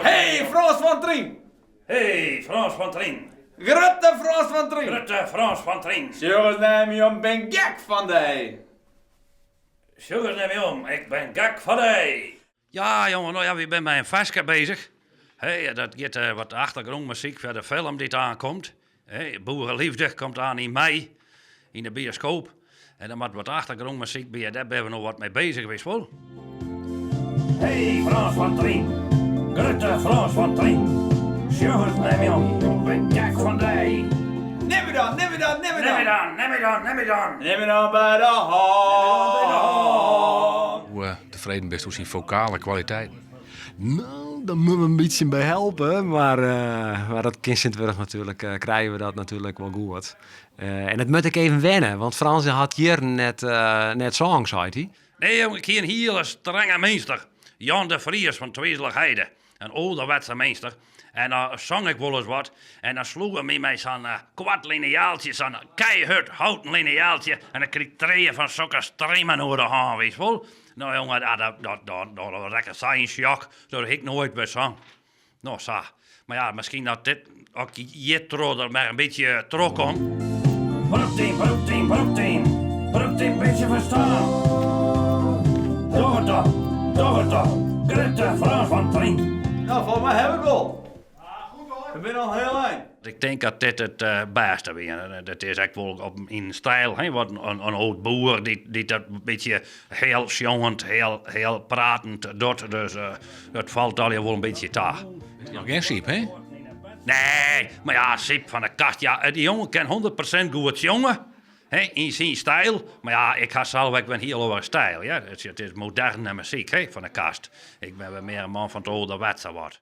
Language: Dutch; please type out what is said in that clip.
Hey, Frans van Trien! Hey, Frans van Trien. Grutte Frans van Trien! Grutte Frans van Trien. Jongens, neem je om, ben gek van die. Sugar, neem je om, ik ben gek van die. Ja, jongen, nou ja, we zijn met een festje bezig. Hey, dat gaat wat achtergrondmuziek voor de film die aankomt. Hey, Boerenliefde komt aan in mei in de bioscoop. En dan moet wat achtergrondmuziek bij, daar ben we nog wat mee bezig geweest, wel. Hey, Frans van Trien. Grutte Frans van Trien. Sugar, neem je om, ik ben gek van die. Neem me dan, neem me dan, neem me dan. Neem me dan, neem me dan, neem me dan. Neem me dan bij de hand. Hoe tevreden bent hoe zijn vocale kwaliteit? Nou, daar moeten we een beetje bij helpen. Maar dat kind Sint-Wurg natuurlijk, krijgen we dat natuurlijk wel goed. En dat moet ik even wennen, want Frans had hier net songs, zei hij. Nee, jongen, ik ken een hele strenge meester. Jan de Vries van Tweeselig-Heide. Een ouderwetse meester. En dan zong ik wel eens wat. En dan sloeg hij mij zo'n kwart lineaaltje, zo'n keihard houten lineaaltje. En dan kreeg ik treeën van zulke streamen over de hand, weet je wel. Nou jongen, dat was lekker science-shock. Zo heb ik nooit bij zong. Nou, zo. Maar ja, misschien dat dit ook Jetro er maar een beetje trok om. Broekteam, broekteam, broekteam. Broekteam, beetje verstaan. Doe het toch. Grutte Frans van Trien. Nou, volgens mij heb ik wel. Ik ben al heel eind. Ik denk dat dit het beste weer. Dat is echt wel in stijl. Hè? Wat een oud boer die dat een beetje heel sjongend, heel pratend doet. Dus dat valt al wel een beetje taag. Nog geen siep, hè? Nee, maar ja, Sip van de Kast. Ja, die jongen kan 100% goed jongen. Hè, in zijn stijl. Maar ja, ik ga zelf, ik ben heel over stijl. Ja? Het is moderne muziek, hè, van de Kast. Ik ben meer een man van het ouderwetse wat.